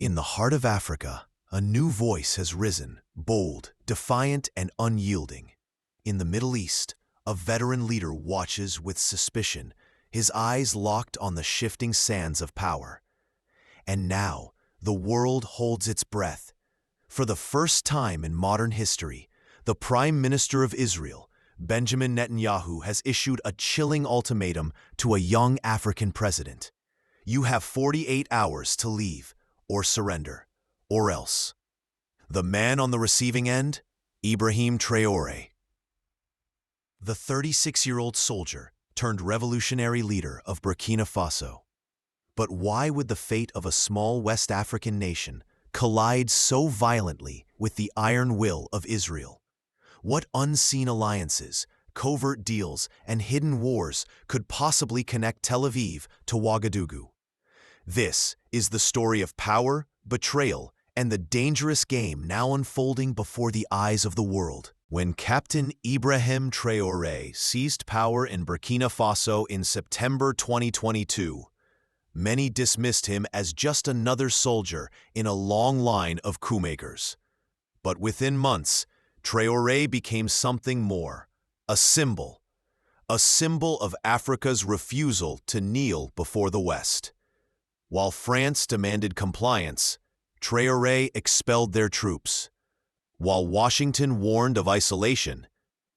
In the heart of Africa, a new voice has risen, bold, defiant, and unyielding. In the Middle East, a veteran leader watches with suspicion, his eyes locked on the shifting sands of power. And now, the world holds its breath. For the first time in modern history, the Prime Minister of Israel, Benjamin Netanyahu, has issued a chilling ultimatum to a young African president. You have 48 hours to leave or surrender, or else. The man on the receiving end? Ibrahim Traoré. The 36-year-old soldier turned revolutionary leader of Burkina Faso. But why would the fate of a small West African nation collide so violently with the iron will of Israel? What unseen alliances, covert deals, and hidden wars could possibly connect Tel Aviv to Ouagadougou? This is the story of power, betrayal, and the dangerous game now unfolding before the eyes of the world. When Captain Ibrahim Traoré seized power in Burkina Faso in September 2022, many dismissed him as just another soldier in a long line of coup-makers. But within months, Traoré became something more, a symbol of Africa's refusal to kneel before the West. While France demanded compliance, Traoré expelled their troops. While Washington warned of isolation,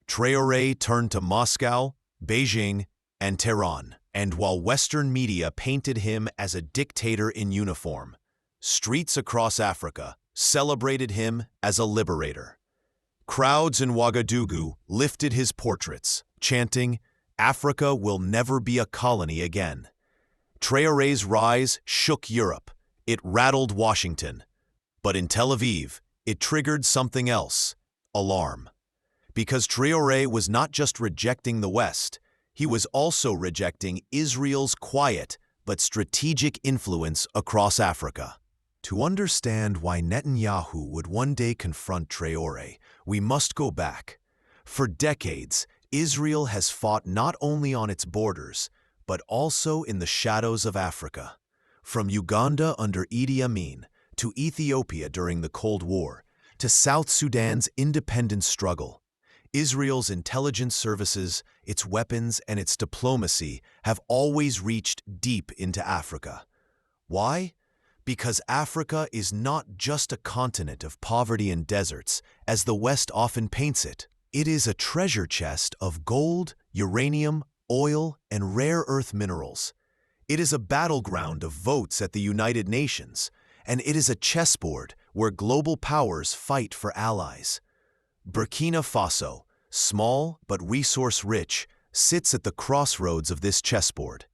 Traoré turned to Moscow, Beijing, and Tehran. And while Western media painted him as a dictator in uniform, streets across Africa celebrated him as a liberator. Crowds in Ouagadougou lifted his portraits, chanting, "Africa will never be a colony again." Traoré's rise shook Europe. It rattled Washington. But in Tel Aviv, it triggered something else: alarm. Because Traoré was not just rejecting the West, he was also rejecting Israel's quiet but strategic influence across Africa. To understand why Netanyahu would one day confront Traoré, we must go back. For decades, Israel has fought not only on its borders, but also in the shadows of Africa. From Uganda under Idi Amin, to Ethiopia during the Cold War, to South Sudan's independence struggle, Israel's intelligence services, its weapons, and its diplomacy have always reached deep into Africa. Why? Because Africa is not just a continent of poverty and deserts, as the West often paints it. It is a treasure chest of gold, uranium, oil, and rare earth minerals. It is a battleground of votes at the United Nations, and it is a chessboard where global powers fight for allies. Burkina Faso, small but resource-rich, sits at the crossroads of this chessboard.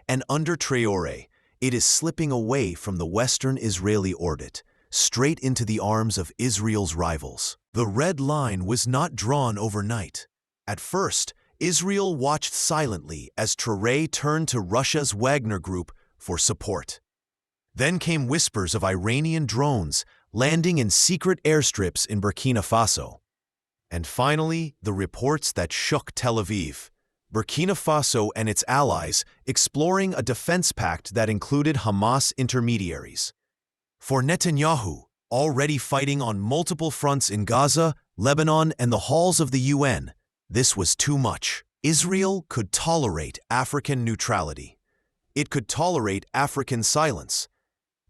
And under Traoré, it is slipping away from the Western Israeli orbit, straight into the arms of Israel's rivals. The red line was not drawn overnight. At first, Israel watched silently as Traoré turned to Russia's Wagner Group for support. Then came whispers of Iranian drones landing in secret airstrips in Burkina Faso. And finally, the reports that shook Tel Aviv. Burkina Faso and its allies exploring a defense pact that included Hamas intermediaries. For Netanyahu, already fighting on multiple fronts in Gaza, Lebanon, and the halls of the UN, this was too much. Israel could tolerate African neutrality. It could tolerate African silence.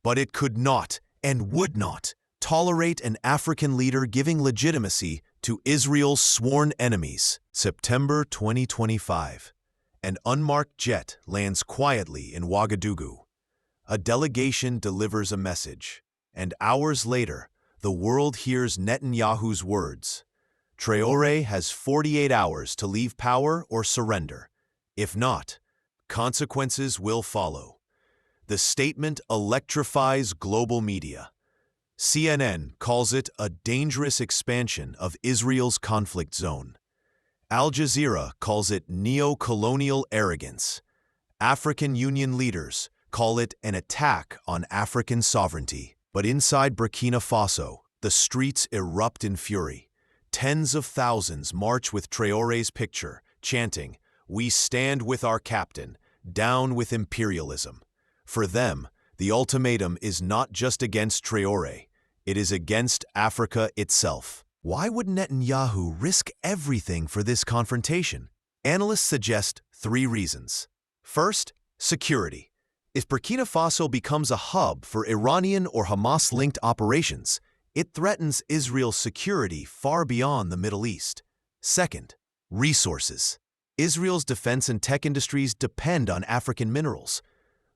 But it could not and would not tolerate an African leader giving legitimacy to Israel's sworn enemies. September 2025. An unmarked jet lands quietly in Ouagadougou. A delegation delivers a message, and hours later, the world hears Netanyahu's words. Traoré has 48 hours to leave power or surrender. If not, consequences will follow. The statement electrifies global media. CNN calls it a dangerous expansion of Israel's conflict zone. Al Jazeera calls it neo-colonial arrogance. African Union leaders call it an attack on African sovereignty. But inside Burkina Faso, the streets erupt in fury. Tens of thousands march with Traoré's picture, chanting, "We stand with our captain, down with imperialism." For them, The ultimatum is not just against Traoré, it is against Africa itself. Why would Netanyahu risk everything for this confrontation? Analysts suggest 3 reasons. First, security. If Burkina Faso becomes a hub for Iranian or Hamas-linked operations, it threatens Israel's security far beyond the Middle East. Second, resources. Israel's defense and tech industries depend on African minerals.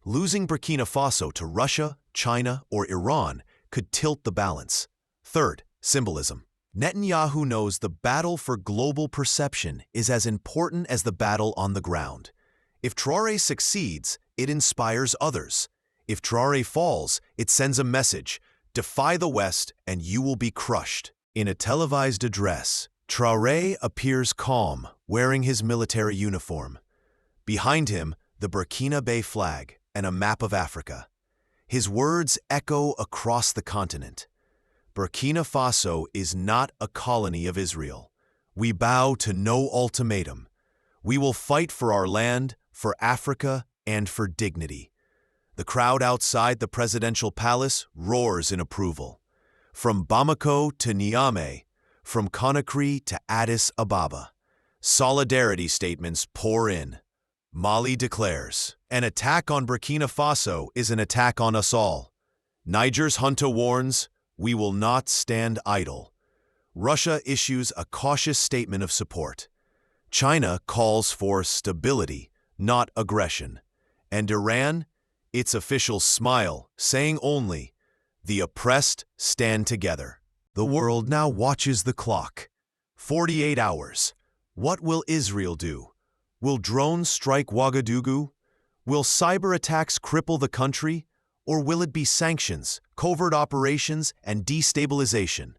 Losing Burkina Faso to Russia, China, or Iran could tilt the balance. Third, symbolism. Netanyahu knows the battle for global perception is as important as the battle on the ground. If Traoré succeeds, it inspires others. If Traoré falls, it sends a message: defy the West and you will be crushed. In a televised address, Traoré appears calm, wearing his military uniform. Behind him, the Burkina Faso flag and a map of Africa. His words echo across the continent. Burkina Faso is not a colony of Israel. We bow to no ultimatum. We will fight for our land, for Africa, and for dignity. The crowd outside the presidential palace roars in approval. From Bamako to Niamey, from Conakry to Addis Ababa, solidarity statements pour in. Mali declares, an attack on Burkina Faso is an attack on us all. Niger's junta warns, we will not stand idle. Russia issues a cautious statement of support. China calls for stability, not aggression. And Iran, its officials smile, saying only, the oppressed stand together. The world now watches the clock. 48 hours. What will Israel do? Will drones strike Ouagadougou? Will cyber attacks cripple the country? Or will it be sanctions, covert operations, and destabilization?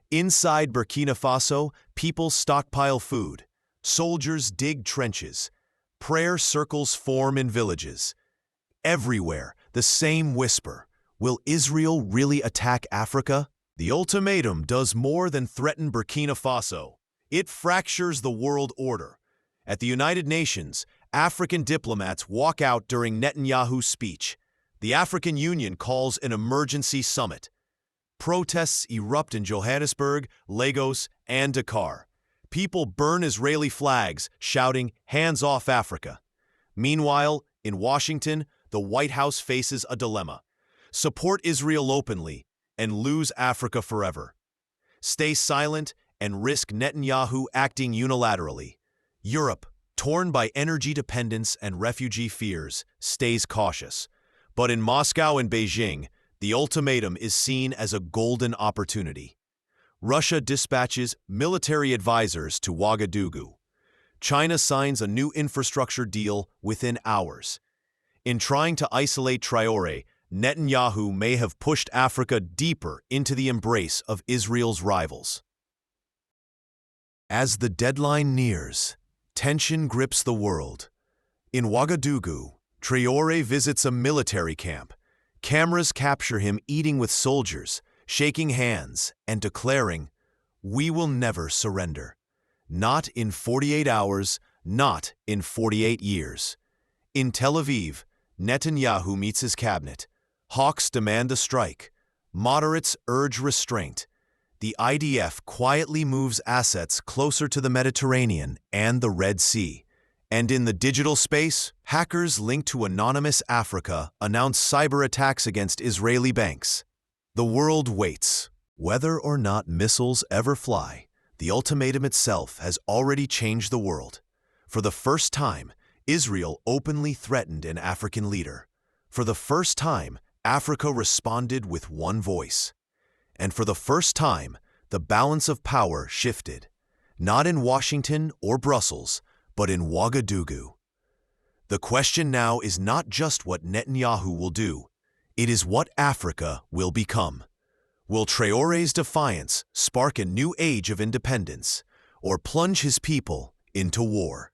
Inside Burkina Faso, people stockpile food. Soldiers dig trenches. Prayer circles form in villages. Everywhere, the same whisper. Will Israel really attack Africa? The ultimatum does more than threaten Burkina Faso. It fractures the world order. At the United Nations, African diplomats walk out during Netanyahu's speech. The African Union calls an emergency summit. Protests erupt in Johannesburg, Lagos, and Dakar. People burn Israeli flags, shouting, "Hands off Africa." Meanwhile, in Washington, the White House faces a dilemma. Support Israel openly and lose Africa forever. Stay silent and risk Netanyahu acting unilaterally. Europe, torn by energy dependence and refugee fears, stays cautious. But in Moscow and Beijing, the ultimatum is seen as a golden opportunity. Russia dispatches military advisors to Ouagadougou. China signs a new infrastructure deal within hours. In trying to isolate Traoré, Netanyahu may have pushed Africa deeper into the embrace of Israel's rivals. As the deadline nears, tension grips the world. In Ouagadougou, Traoré visits a military camp. Cameras capture him eating with soldiers, shaking hands, and declaring, "We will never surrender. Not in 48 hours, not in 48 years." In Tel Aviv, Netanyahu meets his cabinet. Hawks demand a strike. Moderates urge restraint. The IDF quietly moves assets closer to the Mediterranean and the Red Sea. And in the digital space, hackers linked to anonymous Africa announce cyber attacks against Israeli banks. The world waits. Whether or not missiles ever fly, the ultimatum itself has already changed the world. For the first time, Israel openly threatened an African leader. For the first time, Africa responded with one voice. And for the first time, the balance of power shifted. Not in Washington or Brussels, but in Ouagadougou. The question now is not just what Netanyahu will do, it is what Africa will become. Will Traoré's defiance spark a new age of independence, or plunge his people into war?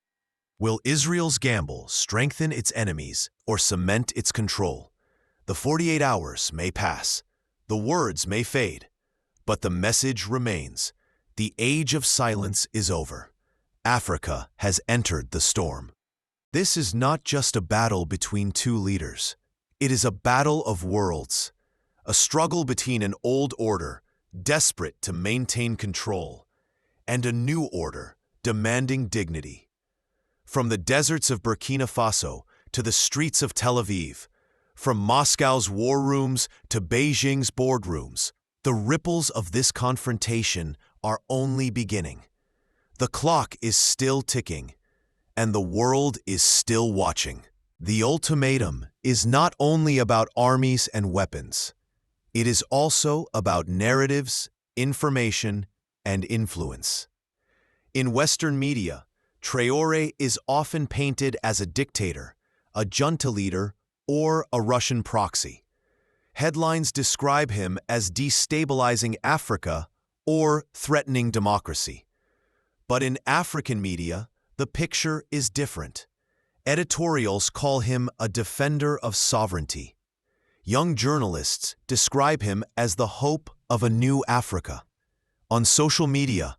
Will Israel's gamble strengthen its enemies or cement its control? The 48 hours may pass, the words may fade, but the message remains. The age of silence is over. Africa has entered the storm. This is not just a battle between two leaders. It is a battle of worlds, a struggle between an old order, desperate to maintain control, and a new order, demanding dignity. From the deserts of Burkina Faso to the streets of Tel Aviv, from Moscow's war rooms to Beijing's boardrooms, the ripples of this confrontation are only beginning. The clock is still ticking, and the world is still watching. The ultimatum is not only about armies and weapons. It is also about narratives, information, and influence. In Western media, Traoré is often painted as a dictator, a junta leader, or a Russian proxy. Headlines describe him as destabilizing Africa or threatening democracy. But in African media, the picture is different. Editorials call him a defender of sovereignty. Young journalists describe him as the hope of a new Africa. On social media,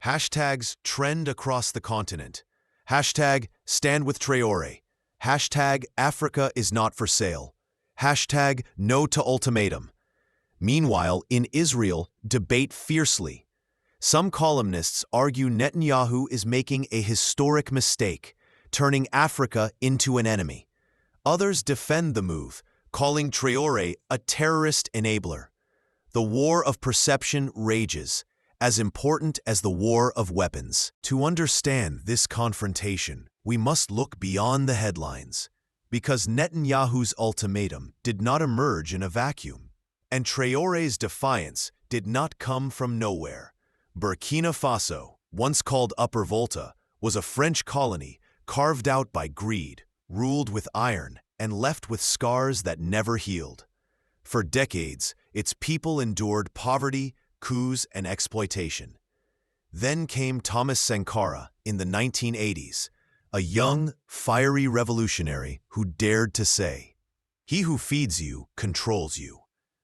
hashtags trend across the continent. Hashtag Stand with Traoré. Hashtag Africa is not for sale. Hashtag No to Ultimatum. Meanwhile, in Israel, debate fiercely. Some columnists argue Netanyahu is making a historic mistake, turning Africa into an enemy. Others defend the move, calling Traoré a terrorist enabler. The war of perception rages, as important as the war of weapons. To understand this confrontation, we must look beyond the headlines, because Netanyahu's ultimatum did not emerge in a vacuum, and Traoré's defiance did not come from nowhere. Burkina Faso, once called Upper Volta, was a French colony carved out by greed, ruled with iron, and left with scars that never healed. For decades, its people endured poverty, coups, and exploitation. Then came Thomas Sankara in the 1980s, a young, fiery revolutionary who dared to say, "He who feeds you controls you."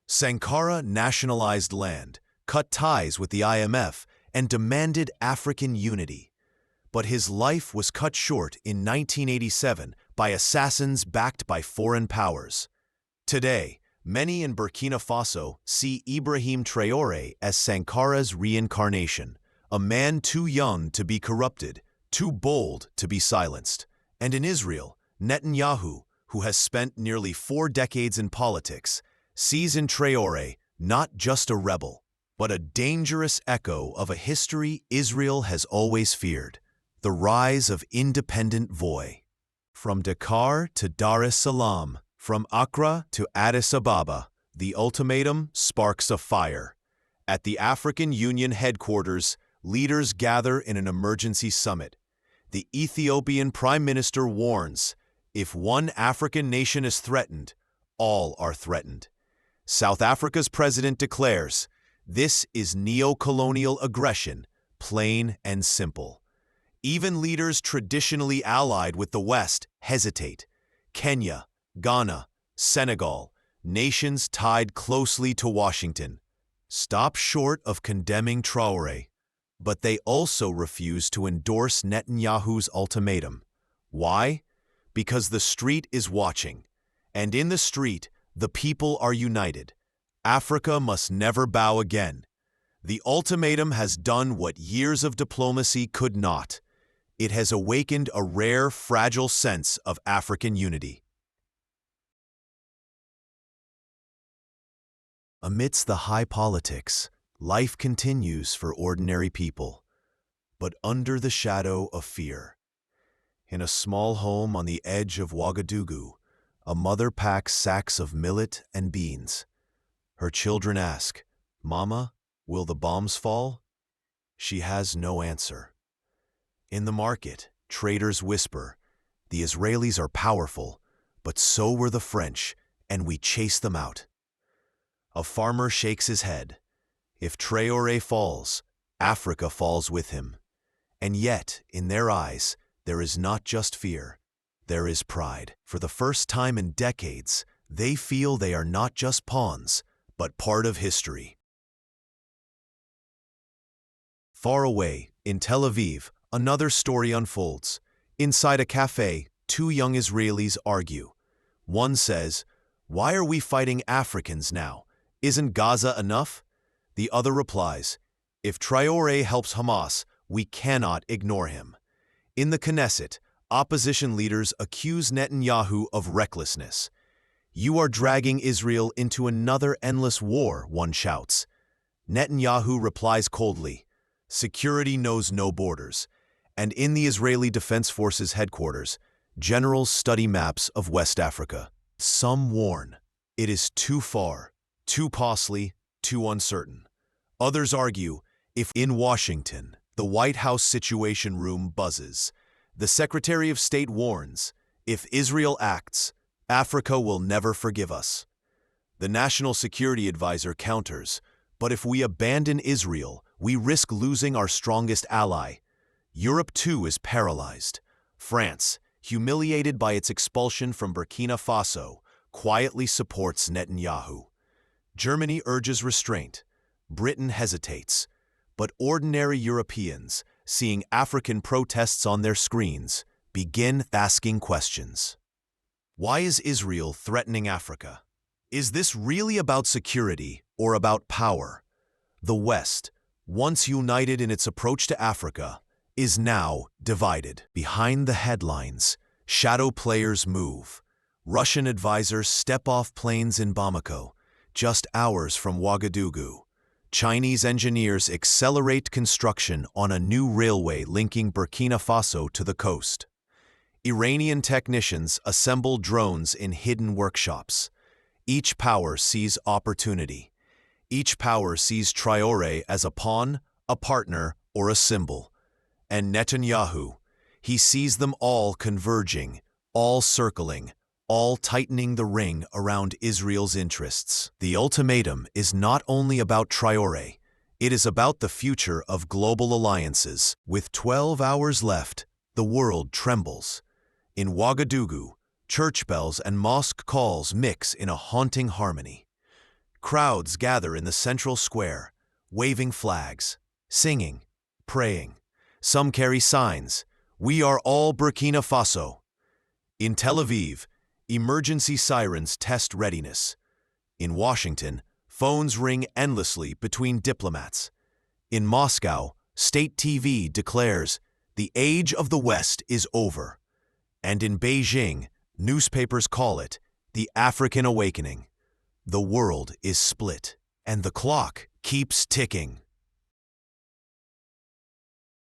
Sankara nationalized land, cut ties with the IMF, and demanded African unity. But his life was cut short in 1987 by assassins backed by foreign powers. Today, many in Burkina Faso see Ibrahim Traoré as Sankara's reincarnation, a man too young to be corrupted, too bold to be silenced. And in Israel, Netanyahu, who has spent nearly 4 decades in politics, sees in Traoré not just a rebel, but a dangerous echo of a history Israel has always feared, the rise of independent voix. From Dakar to Dar es Salaam, from Accra to Addis Ababa, the ultimatum sparks a fire. At the African Union headquarters, leaders gather in an emergency summit. The Ethiopian Prime Minister warns, if one African nation is threatened, all are threatened. South Africa's president declares, this is neo-colonial aggression, plain and simple. Even leaders traditionally allied with the West hesitate. Kenya, Ghana, Senegal, nations tied closely to Washington, stop short of condemning Traoré, but they also refuse to endorse Netanyahu's ultimatum. Why? Because the street is watching, and in the street, the people are united. Africa must never bow again. The ultimatum has done what years of diplomacy could not. It has awakened a rare, fragile sense of African unity. Amidst the high politics, life continues for ordinary people, but under the shadow of fear. In a small home on the edge of Ouagadougou, a mother packs sacks of millet and beans. Her children ask, "Mama, will the bombs fall?" She has no answer. In the market, traders whisper, "The Israelis are powerful, but so were the French, and we chase them out." A farmer shakes his head. If Traoré falls, Africa falls with him. And yet, in their eyes, there is not just fear, there is pride. For the first time in decades, they feel they are not just pawns, but part of history. Far away, in Tel Aviv, another story unfolds. Inside a cafe, 2 young Israelis argue. One says, "Why are we fighting Africans now? Isn't Gaza enough?" The other replies, "If Traoré helps Hamas, we cannot ignore him." In the Knesset, opposition leaders accuse Netanyahu of recklessness. "You are dragging Israel into another endless war," one shouts. Netanyahu replies coldly, "Security knows no borders." And in the Israeli Defense Forces headquarters, generals study maps of West Africa. Some warn, it is too far, too costly, too uncertain. Others argue, if in Washington, the White House Situation Room buzzes. The Secretary of State warns, if Israel acts, Africa will never forgive us. The National Security Advisor counters, but if we abandon Israel, we risk losing our strongest ally. Europe too is paralyzed. France, humiliated by its expulsion from Burkina Faso, quietly supports Netanyahu. Germany urges restraint. Britain hesitates. But ordinary Europeans, seeing African protests on their screens, begin asking questions. Why is Israel threatening Africa? Is this really about security or about power? The West, once united in its approach to Africa, is now divided. Behind the headlines, shadow players move. Russian advisors step off planes in Bamako, just hours from Ouagadougou. Chinese engineers accelerate construction on a new railway linking Burkina Faso to the coast. Iranian technicians assemble drones in hidden workshops. Each power sees opportunity. Each power sees Traoré as a pawn, a partner, or a symbol. And Netanyahu, he sees them all converging, all circling, all tightening the ring around Israel's interests. The ultimatum is not only about Traoré, it is about the future of global alliances. With 12 hours left, the world trembles. In Ouagadougou, church bells and mosque calls mix in a haunting harmony. Crowds gather in the central square, waving flags, singing, praying. Some carry signs, "We are all Burkina Faso." In Tel Aviv, emergency sirens test readiness. In Washington, phones ring endlessly between diplomats. In Moscow, state TV declares, "The age of the West is over." And in Beijing, newspapers call it, "The African Awakening." The world is split, and the clock keeps ticking.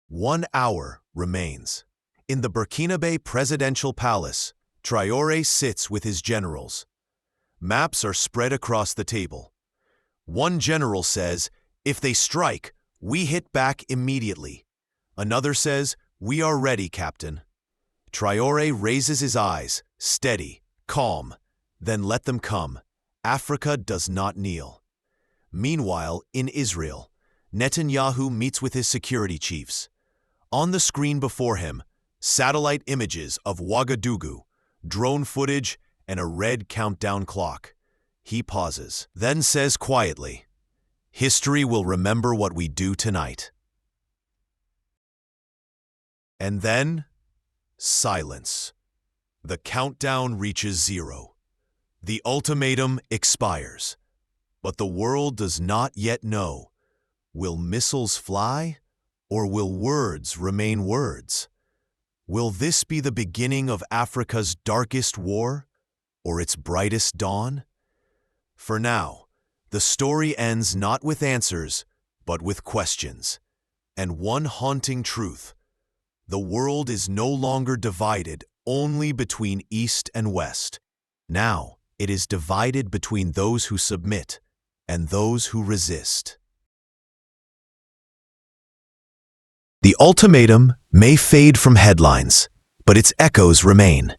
1 hour remains. In the Burkinabe presidential palace, Traoré sits with his generals. Maps are spread across the table. One general says, "If they strike, we hit back immediately." Another says, "We are ready, Captain." Traoré raises his eyes, steady, calm. Then let them come. Africa does not kneel. Meanwhile, in Israel, Netanyahu meets with his security chiefs. On the screen before him, satellite images of Ouagadougou, drone footage, and a red countdown clock. He pauses, then says quietly, "History will remember what we do tonight." And then, silence. The countdown reaches 0. The ultimatum expires. But the world does not yet know. Will missiles fly, or will words remain words? Will this be the beginning of Africa's darkest war, or its brightest dawn? For now, the story ends not with answers, but with questions. And one haunting truth: the world is no longer divided only between East and West. Now, it is divided between those who submit and those who resist. The ultimatum may fade from headlines, but its echoes remain.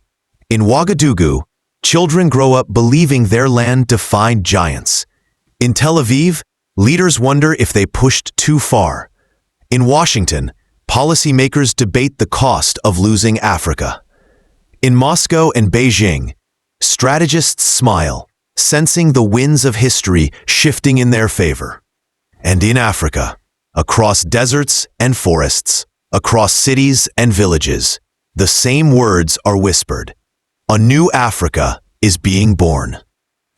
In Ouagadougou, children grow up believing their land defied giants. In Tel Aviv, leaders wonder if they pushed too far. In Washington, policymakers debate the cost of losing Africa. In Moscow and Beijing, strategists smile, sensing the winds of history shifting in their favor. And in Africa, across deserts and forests, across cities and villages, the same words are whispered. A new Africa is being born.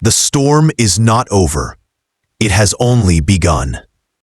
The storm is not over. It has only begun.